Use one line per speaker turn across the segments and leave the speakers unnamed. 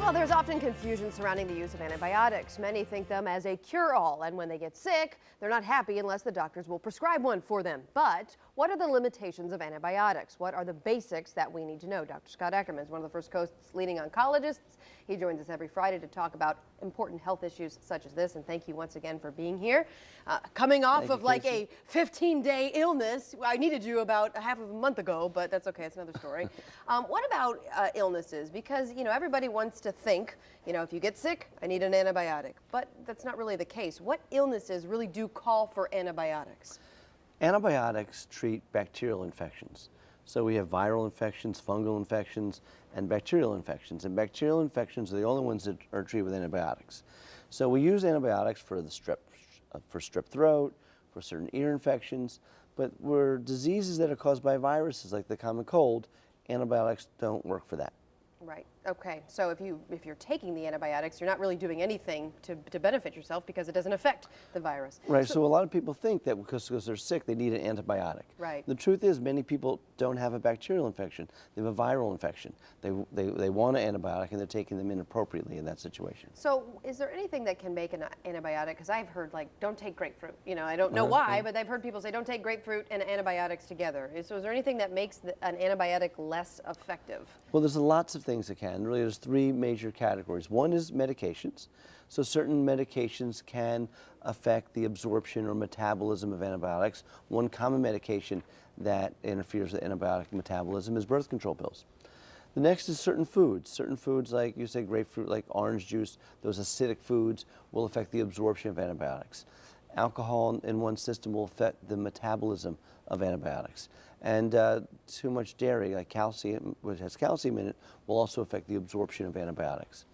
Well, there's often confusion surrounding the use of antibiotics. Many think them as a cure-all, and when they get sick, they're not happy unless the doctors will prescribe one for them. But what are the limitations of antibiotics? What are the basics that we need to know? Dr. Scott Ackerman is one of the First Coast's leading oncologists. He joins us every Friday to talk about important health issues such as this, and thank you once again for being here. Coming off of like a 15-day illness. I needed you about half of a month ago, but that's okay, it's another story. What about illnesses? Because, you know, everybody wants to think, you know, if you get sick, I need an antibiotic. But that's not really the case. What illnesses really do call for antibiotics?
Antibiotics treat bacterial infections. So we have viral infections, fungal infections, and bacterial infections. And bacterial infections are the only ones that are treated with antibiotics. So we use antibiotics for the strep throat, for certain ear infections, but for diseases that are caused by viruses like the common cold, antibiotics don't work for that.
Right. Okay. So if you're taking the antibiotics, you're not really doing anything to benefit yourself because it doesn't affect the virus.
Right. So a lot of people think that because they're sick, they need an antibiotic.
Right.
The truth is, many people don't have a bacterial infection; they have a viral infection. They want an antibiotic, and they're taking them inappropriately in that situation.
So is there anything that can make an antibiotic? Because I've heard like, don't take grapefruit. You know, I don't know why, but I've heard people say don't take grapefruit and antibiotics together. So is there anything that makes an antibiotic less effective?
Well, there's lots of things that can. Really, there's three major categories. One is medications. So certain medications can affect the absorption or metabolism of antibiotics. One common medication that interferes with antibiotic metabolism is birth control pills. The next is certain foods. Certain foods, like you say grapefruit, like orange juice, those acidic foods will affect the absorption of antibiotics. Alcohol in one system will affect the metabolism of antibiotics. And too much dairy, like calcium, which has calcium in it, will also affect the absorption of antibiotics.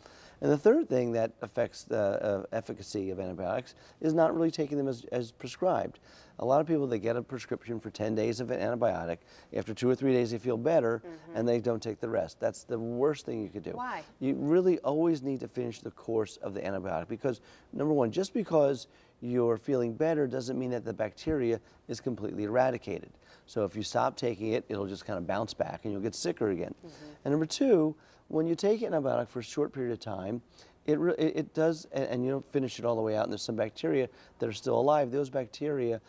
And the third thing that affects the efficacy of antibiotics is not really taking them as prescribed. A lot of people, they get a prescription for 10 days of an antibiotic. After 2 or 3 days, they feel better, and they don't take the rest. That's the worst thing you could do.
Why?
You really always need to finish the course of the antibiotic because, number one, just because you're feeling better doesn't mean that the bacteria is completely eradicated. So if you stop taking it, it'll just kind of bounce back and you'll get sicker again. And number two, when you take an antibiotic for a short period of time, it does, and you don't finish it all the way out, and there's some bacteria that are still alive, those bacteria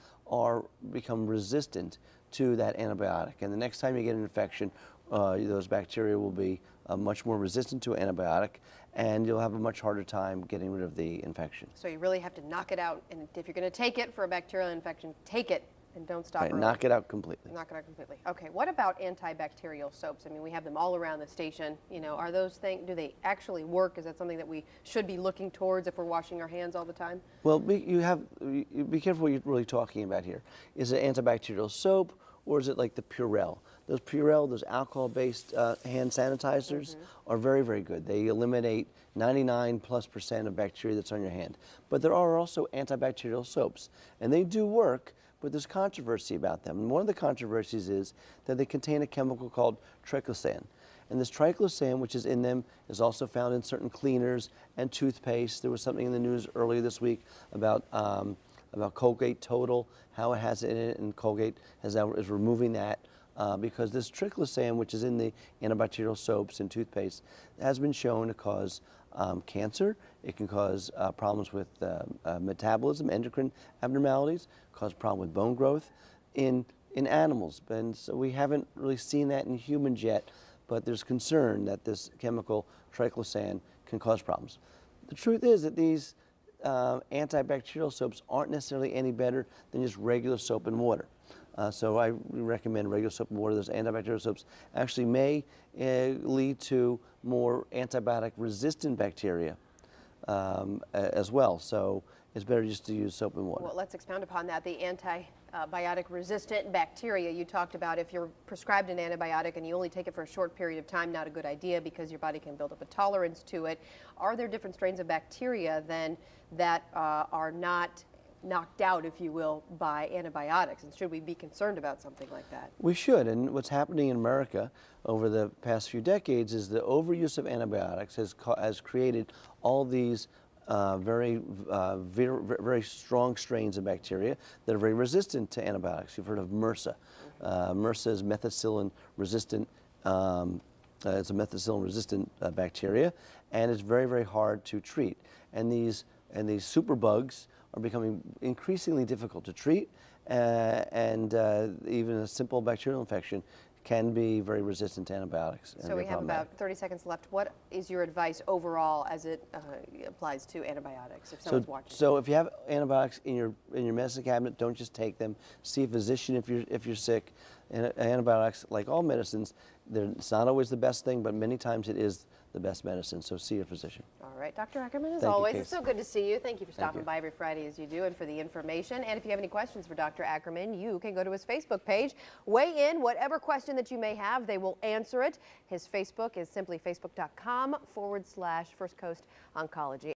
become resistant to that antibiotic. And the next time you get an infection, those bacteria will be much more resistant to an antibiotic, and you'll have a much harder time getting rid of the infection.
So you really have to knock it out, and if you're going to take it for a bacterial infection, take it and don't stop.
Right,
early.
knock it out completely.
Knock it out completely. Okay, what about antibacterial soaps? I mean, we have them all around the station. You know, are those things, do they actually work? Is that something that we should be looking towards if we're washing our hands all the time?
Well, be careful what you're really talking about here. Is it antibacterial soap, or is it like the Purell? Those Purell, those alcohol-based hand sanitizers are very, very good. They eliminate 99+% of bacteria that's on your hand. But there are also antibacterial soaps, and they do work, but there's controversy about them. And one of the controversies is that they contain a chemical called triclosan. And this triclosan, which is in them, is also found in certain cleaners and toothpaste. There was something in the news earlier this week about Colgate Total, how it has it in it, and Colgate is removing that because this triclosan, which is in the antibacterial soaps and toothpaste, has been shown to cause cancer. It can cause problems with metabolism, endocrine abnormalities, cause problem with bone growth in animals. And so we haven't really seen that in humans yet, but there's concern that this chemical triclosan can cause problems. The truth is that these antibacterial soaps aren't necessarily any better than just regular soap and water. So I recommend regular soap and water. Those antibacterial soaps actually may lead to more antibiotic-resistant bacteria as well. So it's better just to use soap and water.
Well, let's expound upon that. The antibiotic-resistant bacteria you talked about, if you're prescribed an antibiotic and you only take it for a short period of time, not a good idea because your body can build up a tolerance to it. Are there different strains of bacteria then that are not knocked out, if you will, by antibiotics? And should we be concerned about something like that?
We should. And what's happening in America over the past few decades is the overuse of antibiotics has created all these very strong strains of bacteria that are very resistant to antibiotics. You've heard of MRSA. MRSA is methicillin-resistant It's a methicillin-resistant bacteria, and it's very, very hard to treat. And these superbugs are becoming increasingly difficult to treat, and even a simple bacterial infection can be very resistant to antibiotics.
So we have about 30 seconds left. What is your advice overall as it applies to antibiotics if someone's watching?
So if you have antibiotics in your medicine cabinet, don't just take them. See a physician if you're sick. And antibiotics, like all medicines, it's not always the best thing, but many times it is the best medicine. So see a physician.
All right, Dr. Ackerman, as
Thank you,
always,
Casey.
it's so good to see you. Thank you for stopping by every Friday as you do and for the information. And if you have any questions for Dr. Ackerman, you can go to his Facebook page. Weigh in whatever question that you may have. They will answer it. His Facebook is simply facebook.com/First Coast Oncology.